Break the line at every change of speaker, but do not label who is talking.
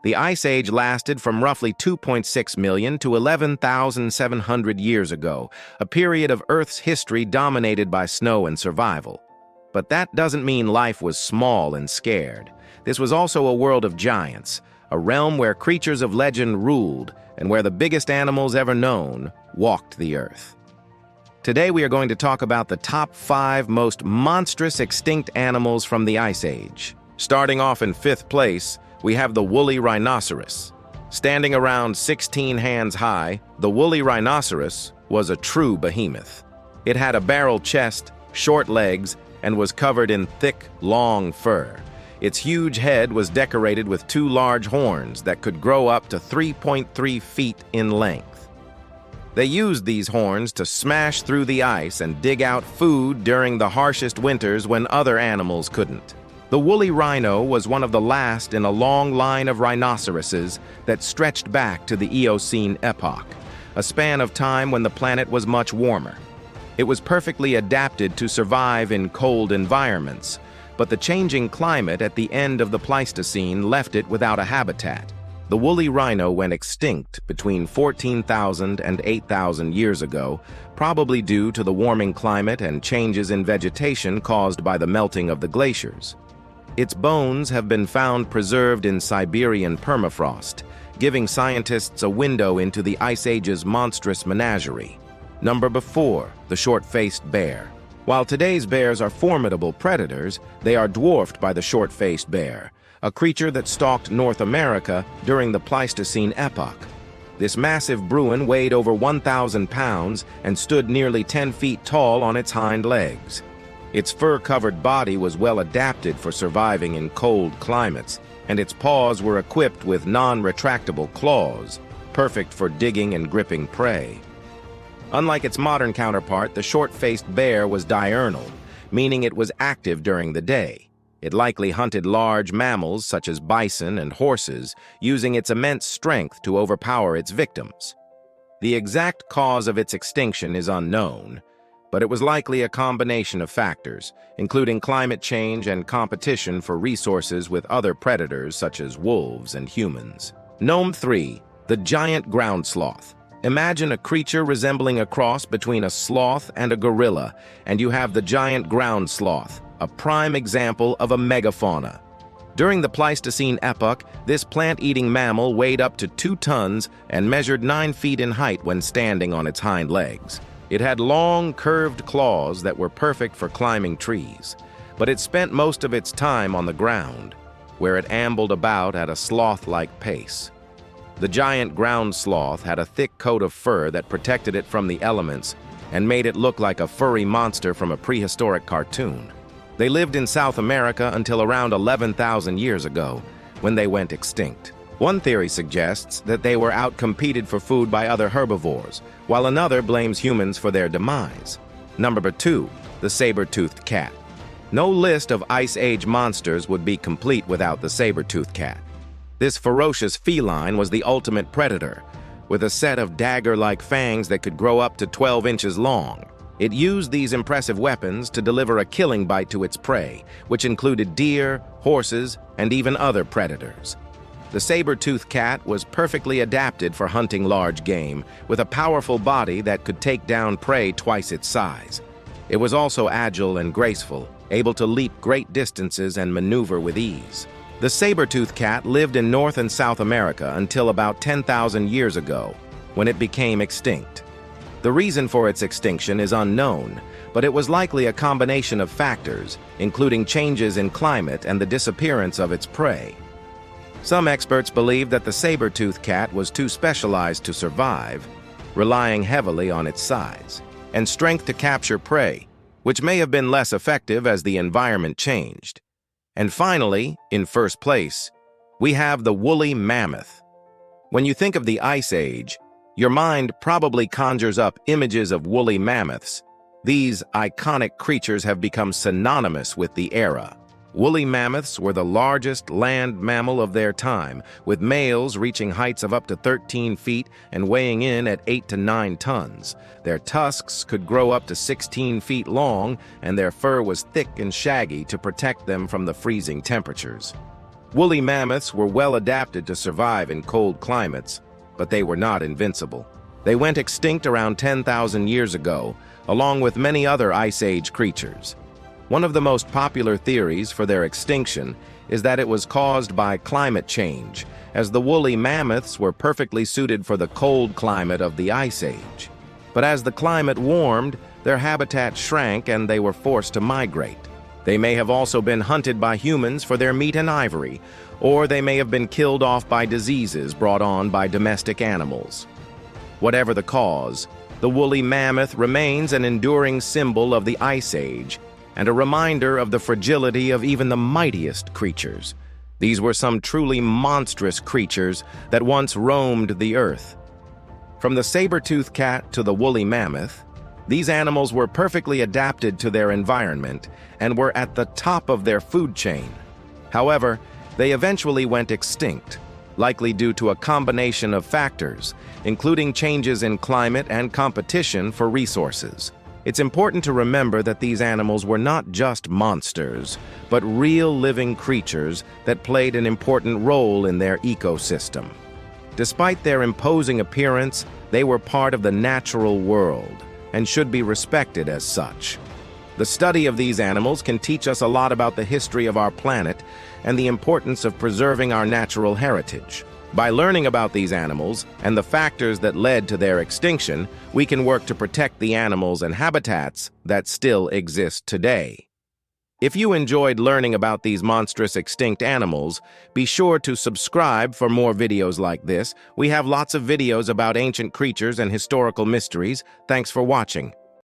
The Ice Age lasted from roughly 2.6 million to 11,700 years ago, a period of Earth's history dominated by snow and survival. But that doesn't mean life was small and scared. This was also a world of giants, a realm where creatures of legend ruled and where the biggest animals ever known walked the Earth. Today we are going to talk about the top 5 most monstrous extinct animals from the Ice Age. Starting off in 5th place, we have the woolly rhinoceros. Standing around 16 hands high, the woolly rhinoceros was a true behemoth. It had a barrel chest, short legs, and was covered in thick, long fur. Its huge head was decorated with 2 large horns that could grow up to 3.3 feet in length. They used these horns to smash through the ice and dig out food during the harshest winters when other animals couldn't. The woolly rhino was one of the last in a long line of rhinoceroses that stretched back to the Eocene epoch, a span of time when the planet was much warmer. It was perfectly adapted to survive in cold environments, but the changing climate at the end of the Pleistocene left it without a habitat. The woolly rhino went extinct between 14,000 and 8,000 years ago, probably due to the warming climate and changes in vegetation caused by the melting of the glaciers. Its bones have been found preserved in Siberian permafrost, giving scientists a window into the Ice Age's monstrous menagerie. Number 4, the short-faced bear. While today's bears are formidable predators, they are dwarfed by the short-faced bear, a creature that stalked North America during the Pleistocene epoch. This massive Bruin weighed over 1,000 pounds and stood nearly 10 feet tall on its hind legs. Its fur-covered body was well adapted for surviving in cold climates, and its paws were equipped with non-retractable claws, perfect for digging and gripping prey. Unlike its modern counterpart, the short-faced bear was diurnal, meaning it was active during the day. It likely hunted large mammals such as bison and horses, using its immense strength to overpower its victims. The exact cause of its extinction is unknown, but it was likely a combination of factors, including climate change and competition for resources with other predators such as wolves and humans. Number 3, the giant ground sloth. Imagine a creature resembling a cross between a sloth and a gorilla, and you have the giant ground sloth, a prime example of a megafauna. During the Pleistocene epoch, this plant-eating mammal weighed up to 2 tons and measured 9 feet in height when standing on its hind legs. It had long, curved claws that were perfect for climbing trees, but it spent most of its time on the ground, where it ambled about at a sloth-like pace. The giant ground sloth had a thick coat of fur that protected it from the elements and made it look like a furry monster from a prehistoric cartoon. They lived in South America until around 11,000 years ago, when they went extinct. One theory suggests that they were outcompeted for food by other herbivores, while another blames humans for their demise. Number 2, the saber-toothed cat. No list of Ice Age monsters would be complete without the saber-toothed cat. This ferocious feline was the ultimate predator, with a set of dagger-like fangs that could grow up to 12 inches long. It used these impressive weapons to deliver a killing bite to its prey, which included deer, horses, and even other predators. The saber-toothed cat was perfectly adapted for hunting large game, with a powerful body that could take down prey twice its size. It was also agile and graceful, able to leap great distances and maneuver with ease. The saber-toothed cat lived in North and South America until about 10,000 years ago, when it became extinct. The reason for its extinction is unknown, but it was likely a combination of factors, including changes in climate and the disappearance of its prey. Some experts believe that the saber-toothed cat was too specialized to survive, relying heavily on its size and strength to capture prey, which may have been less effective as the environment changed. And finally, in first place, we have the woolly mammoth. When you think of the Ice Age, your mind probably conjures up images of woolly mammoths. These iconic creatures have become synonymous with the era. Woolly mammoths were the largest land mammal of their time, with males reaching heights of up to 13 feet and weighing in at 8 to 9 tons. Their tusks could grow up to 16 feet long, and their fur was thick and shaggy to protect them from the freezing temperatures. Woolly mammoths were well adapted to survive in cold climates, but they were not invincible. They went extinct around 10,000 years ago, along with many other Ice Age creatures. One of the most popular theories for their extinction is that it was caused by climate change, as the woolly mammoths were perfectly suited for the cold climate of the Ice Age. But as the climate warmed, their habitat shrank and they were forced to migrate. They may have also been hunted by humans for their meat and ivory, or they may have been killed off by diseases brought on by domestic animals. Whatever the cause, the woolly mammoth remains an enduring symbol of the Ice Age and a reminder of the fragility of even the mightiest creatures. These were some truly monstrous creatures that once roamed the earth. From the saber-toothed cat to the woolly mammoth, these animals were perfectly adapted to their environment and were at the top of their food chain. However, they eventually went extinct, likely due to a combination of factors, including changes in climate and competition for resources. It's important to remember that these animals were not just monsters, but real living creatures that played an important role in their ecosystem. Despite their imposing appearance, they were part of the natural world and should be respected as such. The study of these animals can teach us a lot about the history of our planet and the importance of preserving our natural heritage. By learning about these animals and the factors that led to their extinction, we can work to protect the animals and habitats that still exist today. If you enjoyed learning about these monstrous extinct animals, be sure to subscribe for more videos like this. We have lots of videos about ancient creatures and historical mysteries. Thanks for watching.